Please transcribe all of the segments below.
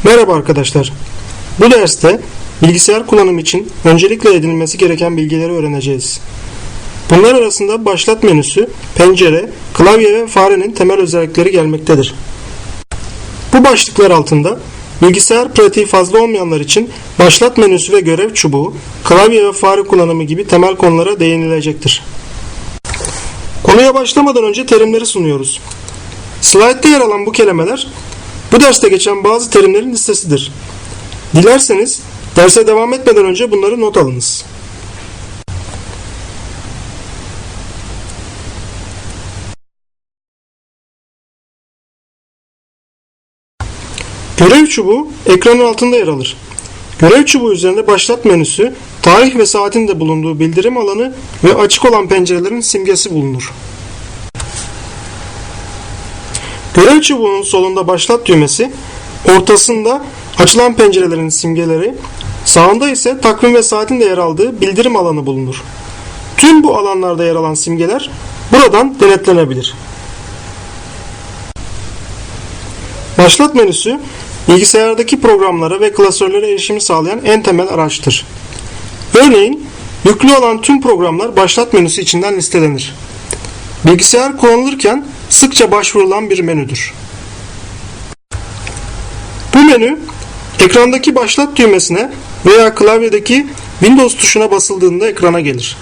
Merhaba arkadaşlar. Bu derste bilgisayar kullanımı için öncelikle edinilmesi gereken bilgileri öğreneceğiz. Bunlar arasında başlat menüsü, pencere, klavye ve farenin temel özellikleri gelmektedir. Bu başlıklar altında bilgisayar pratiği fazla olmayanlar için başlat menüsü ve görev çubuğu, klavye ve fare kullanımı gibi temel konulara değinilecektir. Konuya başlamadan önce terimleri sunuyoruz. Slaytta yer alan bu kelimeler bu derste geçen bazı terimlerin listesidir. Dilerseniz derse devam etmeden önce bunları not alınız. Görev çubuğu ekranın altında yer alır. Görev çubuğu üzerinde başlat menüsü, tarih ve saatin de bulunduğu bildirim alanı ve açık olan pencerelerin simgesi bulunur. Görev çubuğunun solunda başlat düğmesi, ortasında açılan pencerelerin simgeleri, sağında ise takvim ve saatin de yer aldığı bildirim alanı bulunur. Tüm bu alanlarda yer alan simgeler buradan denetlenebilir. Başlat menüsü, bilgisayardaki programlara ve klasörlere erişimi sağlayan en temel araçtır. Örneğin, yüklü olan tüm programlar başlat menüsü içinden listelenir. Bilgisayar kullanılırken sıkça başvurulan bir menüdür. Bu menü, ekrandaki başlat düğmesine veya klavyedeki Windows tuşuna basıldığında ekrana gelir.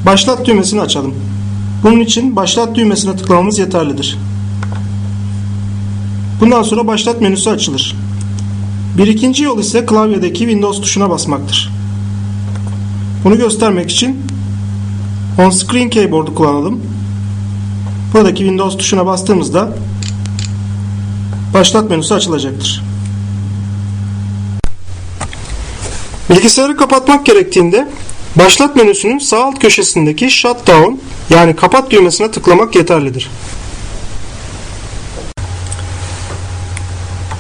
Başlat düğmesini açalım. Bunun için başlat düğmesine tıklamamız yeterlidir. Bundan sonra başlat menüsü açılır. Bir ikinci yol ise klavyedeki Windows tuşuna basmaktır. Bunu göstermek için On Screen Keyboard'u kullanalım. Buradaki Windows tuşuna bastığımızda başlat menüsü açılacaktır. Bilgisayarı kapatmak gerektiğinde başlat menüsünün sağ alt köşesindeki Shutdown yani kapat düğmesine tıklamak yeterlidir.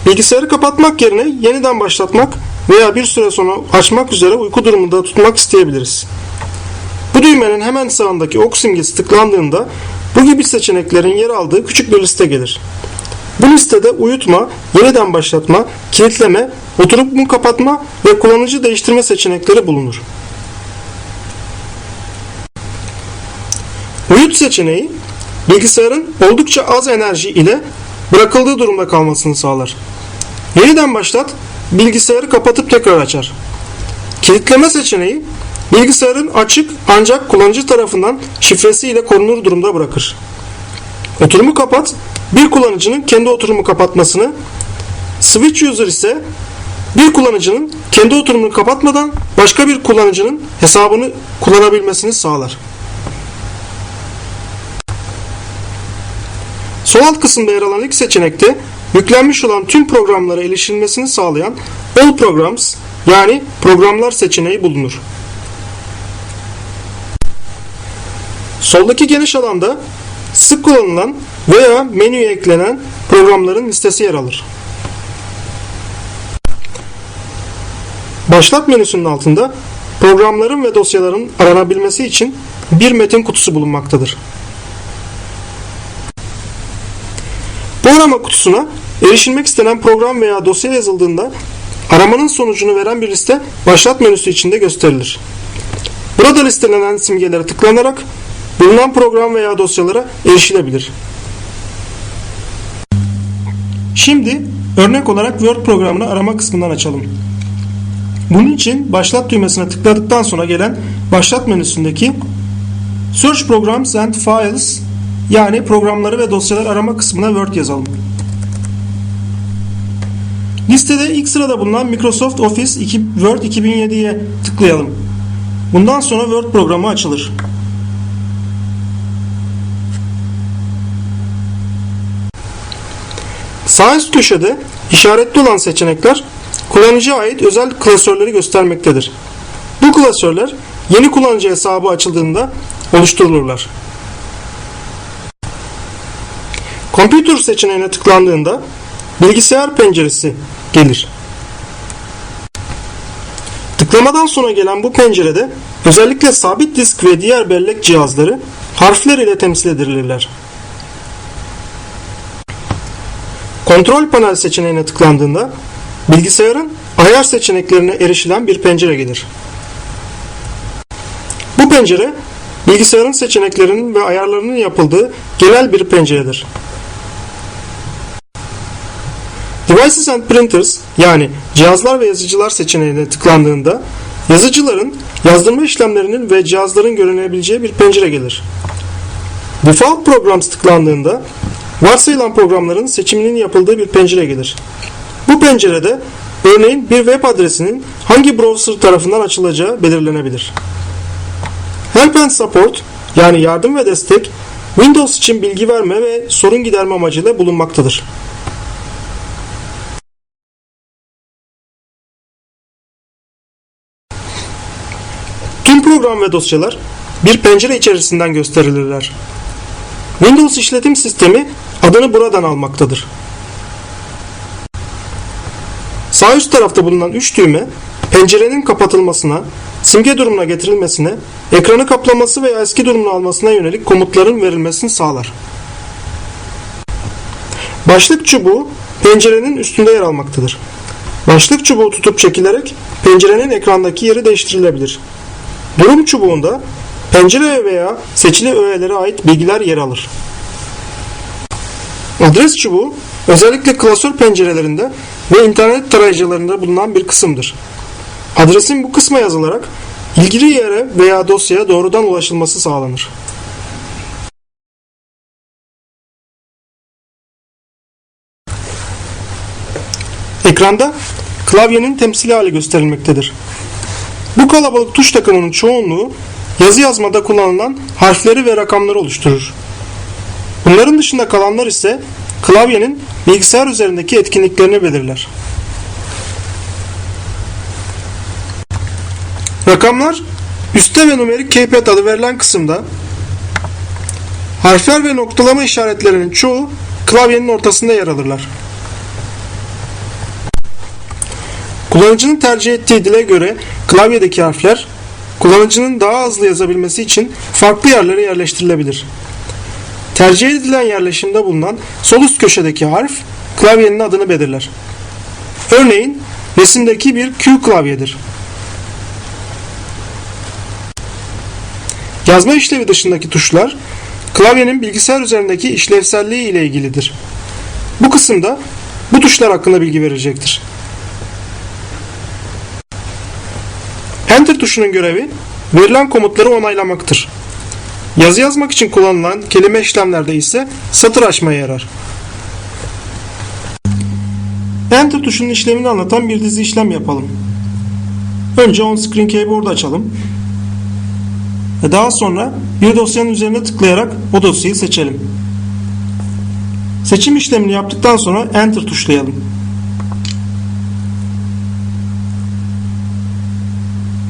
Bilgisayarı kapatmak yerine yeniden başlatmak veya bir süre sonra açmak üzere uyku durumunda tutmak isteyebiliriz. Bu düğmenin hemen sağındaki ok simgesi tıklandığında bu gibi seçeneklerin yer aldığı küçük bir liste gelir. Bu listede uyutma, yeniden başlatma, kilitleme, oturumu kapatma ve kullanıcı değiştirme seçenekleri bulunur. Uyut seçeneği bilgisayarın oldukça az enerji ile bırakıldığı durumda kalmasını sağlar. Yeniden başlat, bilgisayarı kapatıp tekrar açar. Kilitleme seçeneği bilgisayarın açık ancak kullanıcı tarafından şifresiyle korunur durumda bırakır. Oturumu kapat, bir kullanıcının kendi oturumu kapatmasını, switch user ise bir kullanıcının kendi oturumunu kapatmadan başka bir kullanıcının hesabını kullanabilmesini sağlar. Sol alt kısımda yer alan ilk seçenekte yüklenmiş olan tüm programlara erişilmesini sağlayan All Programs yani programlar seçeneği bulunur. Soldaki geniş alanda sık kullanılan veya menüye eklenen programların listesi yer alır. Başlat menüsünün altında programların ve dosyaların aranabilmesi için bir metin kutusu bulunmaktadır. Bu arama kutusuna erişilmek istenen program veya dosya yazıldığında aramanın sonucunu veren bir liste başlat menüsü içinde gösterilir. Burada listelenen simgelere tıklanarak bulunan program veya dosyalara erişilebilir. Şimdi örnek olarak Word programını arama kısmından açalım. Bunun için başlat düğmesine tıkladıktan sonra gelen başlat menüsündeki Search Programs and Files yani programları ve dosyalar arama kısmına Word yazalım. Listede ilk sırada bulunan Microsoft Office Word 2007'ye tıklayalım. Bundan sonra Word programı açılır. Sağ üst köşede işaretli olan seçenekler kullanıcıya ait özel klasörleri göstermektedir. Bu klasörler yeni kullanıcı hesabı açıldığında oluşturulurlar. Computer seçeneğine tıklandığında bilgisayar penceresi gelir. Tıklamadan sonra gelen bu pencerede özellikle sabit disk ve diğer bellek cihazları harfler ile temsil edilirler. Kontrol panel seçeneğine tıklandığında bilgisayarın ayar seçeneklerine erişilen bir pencere gelir. Bu pencere bilgisayarın seçeneklerinin ve ayarlarının yapıldığı genel bir penceredir. Devices and Printers yani cihazlar ve yazıcılar seçeneğine tıklandığında yazıcıların yazdırma işlemlerinin ve cihazların görünebileceği bir pencere gelir. Default Programs tıklandığında varsayılan programların seçiminin yapıldığı bir pencere gelir. Bu pencerede örneğin bir web adresinin hangi browser tarafından açılacağı belirlenebilir. Help and Support yani yardım ve destek Windows için bilgi verme ve sorun giderme amacıyla bulunmaktadır. Tüm program ve dosyalar bir pencere içerisinden gösterilirler. Windows işletim sistemi adını buradan almaktadır. Sağ üst tarafta bulunan 3 düğme pencerenin kapatılmasına, simge durumuna getirilmesine, ekranı kaplaması veya eski durumunu almasına yönelik komutların verilmesini sağlar. Başlık çubuğu pencerenin üstünde yer almaktadır. Başlık çubuğu tutup çekilerek pencerenin ekrandaki yeri değiştirilebilir. Durum çubuğunda pencere veya seçili öğelere ait bilgiler yer alır. Adres çubuğu özellikle klasör pencerelerinde ve internet tarayıcılarında bulunan bir kısımdır. Adresin bu kısma yazılarak ilgili yere veya dosyaya doğrudan ulaşılması sağlanır. Ekranda klavyenin temsili hali gösterilmektedir. Bu kalabalık tuş takımının çoğunluğu yazı yazmada kullanılan harfleri ve rakamları oluşturur. Bunların dışında kalanlar ise klavyenin bilgisayar üzerindeki etkinliklerini belirler. Rakamlar üstte ve numerik keypad adı verilen kısımda, harfler ve noktalama işaretlerinin çoğu klavyenin ortasında yer alırlar. Kullanıcının tercih ettiği dile göre klavyedeki harfler kullanıcının daha hızlı yazabilmesi için farklı yerlere yerleştirilebilir. Tercih edilen yerleşimde bulunan sol üst köşedeki harf klavyenin adını belirler. Örneğin resimdeki bir Q klavyedir. Yazma işlevi dışındaki tuşlar klavyenin bilgisayar üzerindeki işlevselliği ile ilgilidir. Bu kısımda bu tuşlar hakkında bilgi verecektir. Enter tuşunun görevi verilen komutları onaylamaktır. Yazı yazmak için kullanılan kelime işlemlerde ise satır açmaya yarar. Enter tuşunun işlemini anlatan bir dizi işlem yapalım. Önce On Screen Keyboard'u açalım. Ve daha sonra bir dosyanın üzerine tıklayarak o dosyayı seçelim. Seçim işlemini yaptıktan sonra Enter tuşlayalım.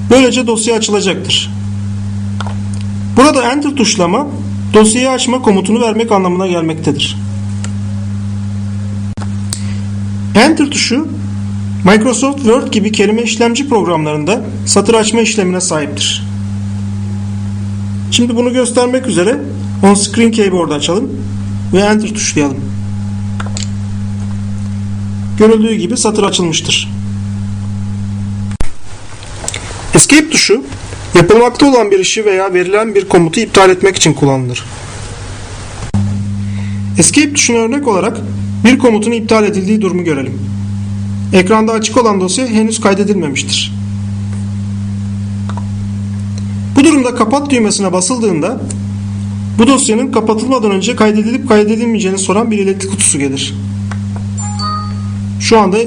Böylece dosya açılacaktır. Burada Enter tuşlama, dosyayı açma komutunu vermek anlamına gelmektedir. Enter tuşu, Microsoft Word gibi kelime işlemci programlarında satır açma işlemine sahiptir. Şimdi bunu göstermek üzere On Screen Keyboard'u açalım ve Enter tuşlayalım. Görüldüğü gibi satır açılmıştır. Escape tuşu, yapılmakta olan bir işi veya verilen bir komutu iptal etmek için kullanılır. Escape tuşuna örnek olarak bir komutun iptal edildiği durumu görelim. Ekranda açık olan dosya henüz kaydedilmemiştir. Bu durumda kapat düğmesine basıldığında bu dosyanın kapatılmadan önce kaydedilip kaydedilmeyeceğini soran bir ileti kutusu gelir. Şu anda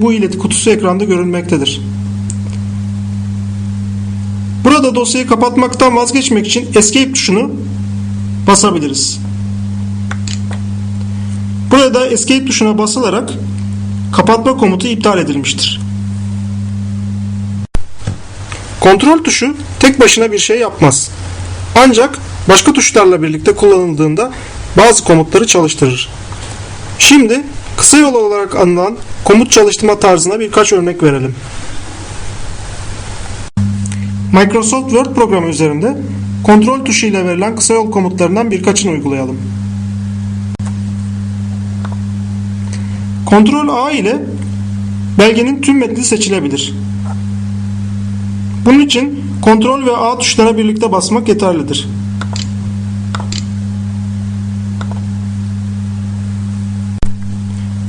bu ileti kutusu ekranda görülmektedir. Burada dosyayı kapatmaktan vazgeçmek için Escape tuşunu basabiliriz. Burada Escape tuşuna basılarak kapatma komutu iptal edilmiştir. Kontrol tuşu tek başına bir şey yapmaz. Ancak başka tuşlarla birlikte kullanıldığında bazı komutları çalıştırır. Şimdi kısa yol olarak anılan komut çalıştırma tarzına birkaç örnek verelim. Microsoft Word programı üzerinde kontrol tuşu ile verilen kısa yol komutlarından birkaçını uygulayalım. Ctrl A ile belgenin tüm metni seçilebilir. Bunun için Ctrl ve A tuşlarına birlikte basmak yeterlidir.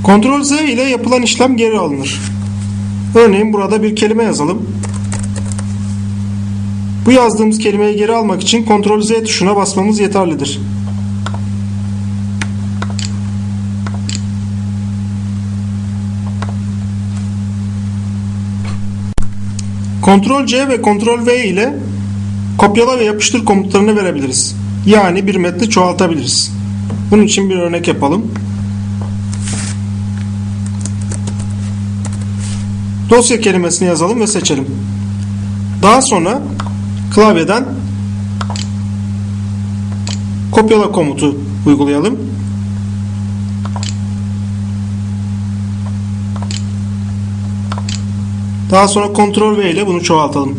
Ctrl Z ile yapılan işlem geri alınır. Örneğin burada bir kelime yazalım. Bu yazdığımız kelimeyi geri almak için Ctrl Z tuşuna basmamız yeterlidir. Ctrl C ve Ctrl V ile kopyala ve yapıştır komutlarını verebiliriz. Yani bir metni çoğaltabiliriz. Bunun için bir örnek yapalım. Dosya kelimesini yazalım ve seçelim. Daha sonra klavyeden kopyala komutu uygulayalım. Daha sonra Ctrl V ile bunu çoğaltalım.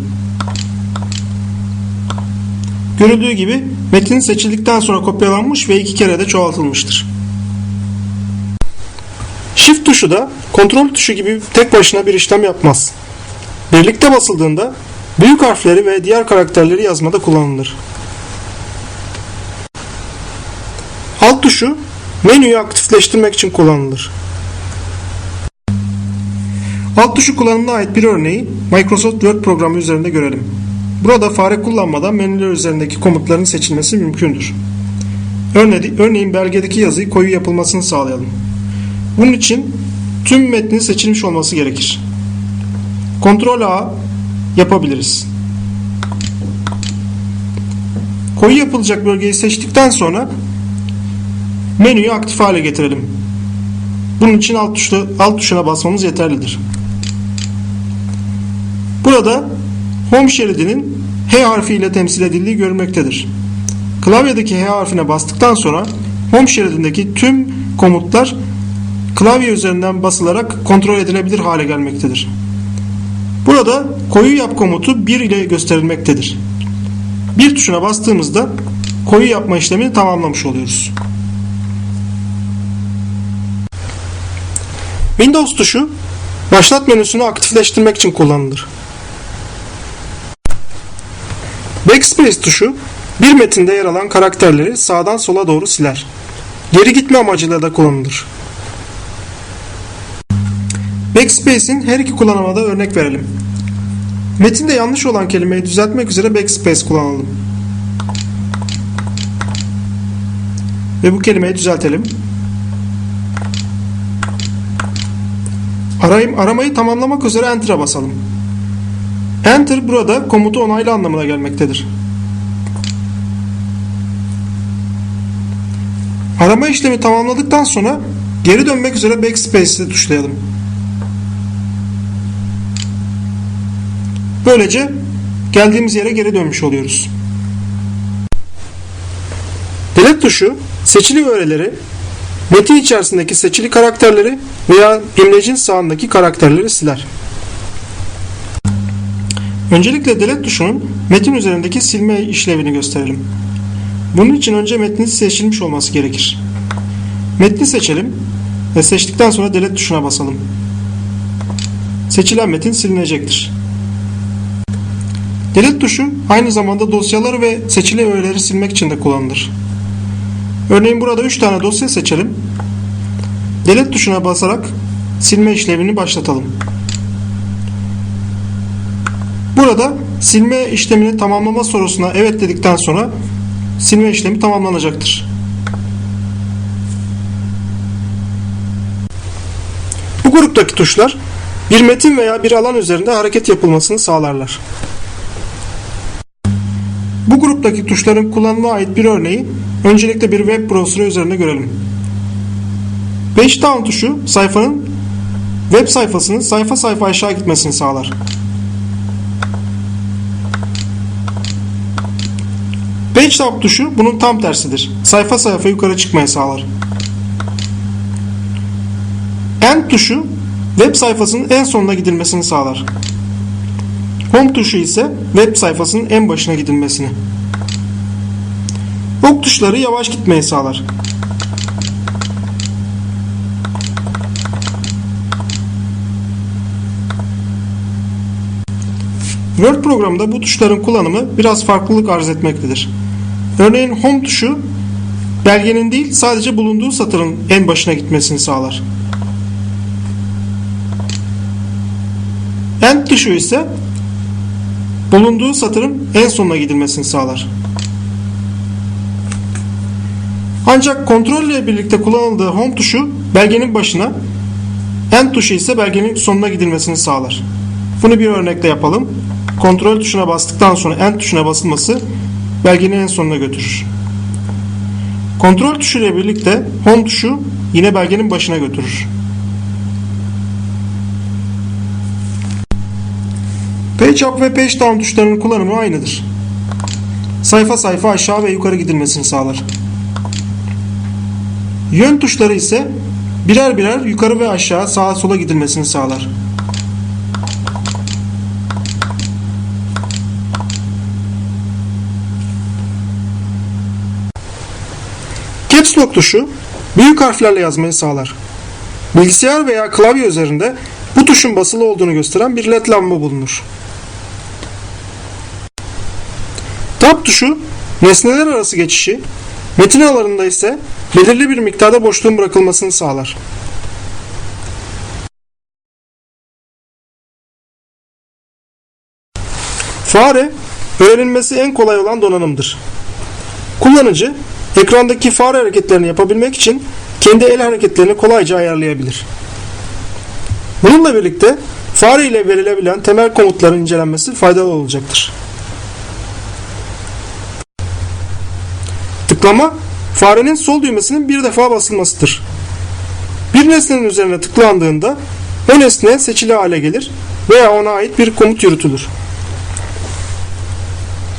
Görüldüğü gibi metin seçildikten sonra kopyalanmış ve 2 kere de çoğaltılmıştır. Shift tuşu da Ctrl tuşu gibi tek başına bir işlem yapmaz. Birlikte basıldığında büyük harfleri ve diğer karakterleri yazmada kullanılır. Alt tuşu menüyü aktifleştirmek için kullanılır. Alt tuşu kullanımına ait bir örneği Microsoft Word programı üzerinde görelim. Burada fare kullanmadan menüler üzerindeki komutların seçilmesi mümkündür. Örneğin belgedeki yazıyı koyu yapılmasını sağlayalım. Bunun için tüm metnin seçilmiş olması gerekir. Ctrl A yapabiliriz. Koyu yapılacak bölgeyi seçtikten sonra menüyü aktif hale getirelim. Bunun için alt tuşuna basmamız yeterlidir. Burada Home şeridinin H harfi ile temsil edildiği görülmektedir. Klavyedeki H harfine bastıktan sonra Home şeridindeki tüm komutlar klavye üzerinden basılarak kontrol edilebilir hale gelmektedir. Burada koyu yap komutu 1 ile gösterilmektedir. Bir tuşuna bastığımızda koyu yapma işlemini tamamlamış oluyoruz. Windows tuşu başlat menüsünü aktifleştirmek için kullanılır. Backspace tuşu bir metinde yer alan karakterleri sağdan sola doğru siler. Geri gitme amacıyla da kullanılır. Backspace'in her iki kullanıma da örnek verelim. Metinde yanlış olan kelimeyi düzeltmek üzere Backspace kullanalım. Ve bu kelimeyi düzeltelim. Aramayı tamamlamak üzere Enter'a basalım. Enter burada komutu onayla anlamına gelmektedir. Arama işlemi tamamladıktan sonra geri dönmek üzere Backspace'i tuşlayalım. Böylece geldiğimiz yere geri dönmüş oluyoruz. Delete tuşu seçili öğeleri, metin içerisindeki seçili karakterleri veya imlecin sağındaki karakterleri siler. Öncelikle delete tuşunun metin üzerindeki silme işlevini gösterelim. Bunun için önce metnin seçilmiş olması gerekir. Metni seçelim ve seçtikten sonra delete tuşuna basalım. Seçilen metin silinecektir. Delete tuşu aynı zamanda dosyaları ve seçili öğeleri silmek için de kullanılır. Örneğin burada 3 tane dosya seçelim. Delete tuşuna basarak silme işlemini başlatalım. Burada silme işlemini tamamlama sorusuna evet dedikten sonra silme işlemi tamamlanacaktır. Bu gruptaki tuşlar bir metin veya bir alan üzerinde hareket yapılmasını sağlarlar. Bu gruptaki tuşların kullanımına ait bir örneği öncelikle bir web browser üzerinde görelim. Page down tuşu web sayfasının sayfa sayfa aşağı gitmesini sağlar. Page up tuşu bunun tam tersidir. Sayfa sayfa yukarı çıkmayı sağlar. End tuşu web sayfasının en sonuna gidilmesini sağlar. Home tuşu ise web sayfasının en başına gidilmesini. Ok tuşları yavaş gitmeyi sağlar. Word programında bu tuşların kullanımı biraz farklılık arz etmektedir. Örneğin Home tuşu belgenin değil sadece bulunduğu satırın en başına gitmesini sağlar. End tuşu ise bulunduğu satırın en sonuna gidilmesini sağlar. Ancak kontrol ile birlikte kullanıldığı Home tuşu belgenin başına, End tuşu ise belgenin sonuna gidilmesini sağlar. Bunu bir örnekle yapalım. Kontrol tuşuna bastıktan sonra End tuşuna basılması belgenin en sonuna götürür. Kontrol tuşu ile birlikte Home tuşu yine belgenin başına götürür. Page Up ve Page Down tuşlarının kullanımı aynıdır. Sayfa sayfa aşağı ve yukarı gidilmesini sağlar. Yön tuşları ise birer birer yukarı ve aşağı, sağa sola gidilmesini sağlar. Caps Lock tuşu büyük harflerle yazmayı sağlar. Bilgisayar veya klavye üzerinde bu tuşun basılı olduğunu gösteren bir led lamba bulunur. Tab tuşu nesneler arası geçişi, metin alanında ise belirli bir miktarda boşluğun bırakılmasını sağlar. Fare, öğrenilmesi en kolay olan donanımdır. Kullanıcı, ekrandaki fare hareketlerini yapabilmek için kendi el hareketlerini kolayca ayarlayabilir. Bununla birlikte fare ile verilebilen temel komutların incelenmesi faydalı olacaktır. Tıklama, farenin sol düğmesinin bir defa basılmasıdır. Bir nesnenin üzerine tıklandığında o nesne seçili hale gelir veya ona ait bir komut yürütülür.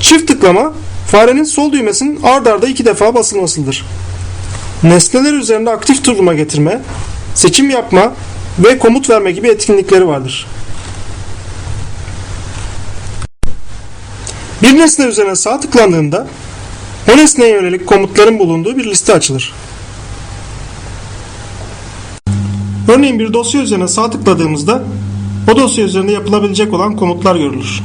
Çift tıklama, farenin sol düğmesinin ard arda 2 defa basılmasıdır. Nesneler üzerinde aktif duruma getirme, seçim yapma ve komut verme gibi etkinlikleri vardır. Bir nesne üzerine sağ tıklandığında o nesneye yönelik komutların bulunduğu bir liste açılır. Örneğin bir dosya üzerine sağ tıkladığımızda o dosya üzerinde yapılabilecek olan komutlar görülür.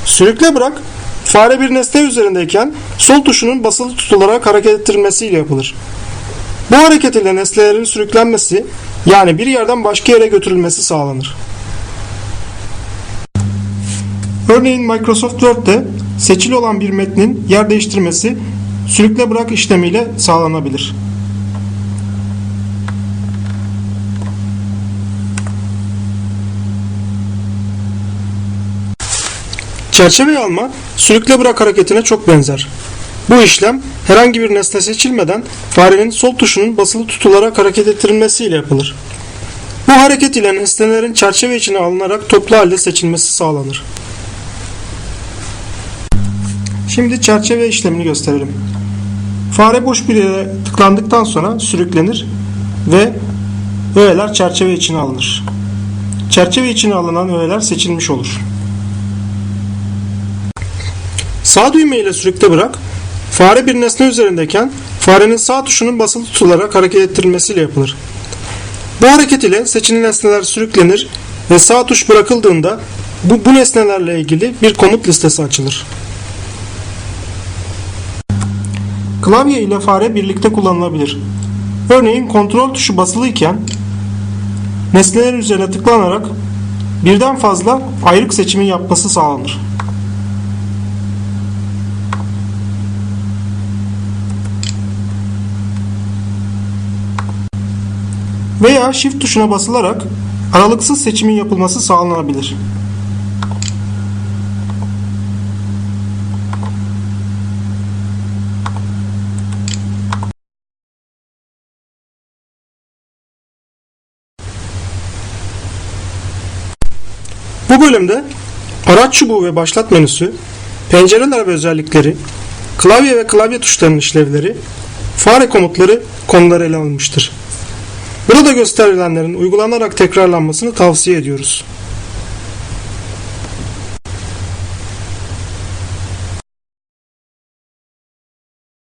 Sürükle bırak, fare bir nesne üzerindeyken sol tuşunun basılı tutularak hareket ettirilmesiyle yapılır. Bu hareket ile nesnelerin sürüklenmesi, yani bir yerden başka yere götürülmesi sağlanır. Örneğin Microsoft Word'de seçili olan bir metnin yer değiştirmesi sürükle bırak işlemiyle sağlanabilir. Çerçeveyi alma, sürükle bırak hareketine çok benzer. Bu işlem herhangi bir nesne seçilmeden farenin sol tuşunun basılı tutularak hareket ettirilmesiyle yapılır. Bu hareket ile nesnelerin çerçeve içine alınarak toplu halde seçilmesi sağlanır. Şimdi çerçeve işlemini gösterelim. Fare boş bir yere tıklandıktan sonra sürüklenir ve öğeler çerçeve içine alınır. Çerçeve içine alınan öğeler seçilmiş olur. Sağ düğme ile sürükle bırak, fare bir nesne üzerindeyken farenin sağ tuşunun basılı tutularak hareket ettirilmesiyle yapılır. Bu hareket ile seçili nesneler sürüklenir ve sağ tuş bırakıldığında bu nesnelerle ilgili bir komut listesi açılır. Klavye ile fare birlikte kullanılabilir. Örneğin kontrol tuşu basılıyken nesneler üzerine tıklanarak birden fazla ayrık seçimi yapması sağlanır. Veya Shift tuşuna basılarak aralıksız seçimin yapılması sağlanabilir. Bu bölümde araç çubuğu ve başlat menüsü, pencereler ve özellikleri, klavye ve klavye tuşlarının işlevleri, fare komutları konuları ele alınmıştır. Burada gösterilenlerin uygulanarak tekrarlanmasını tavsiye ediyoruz.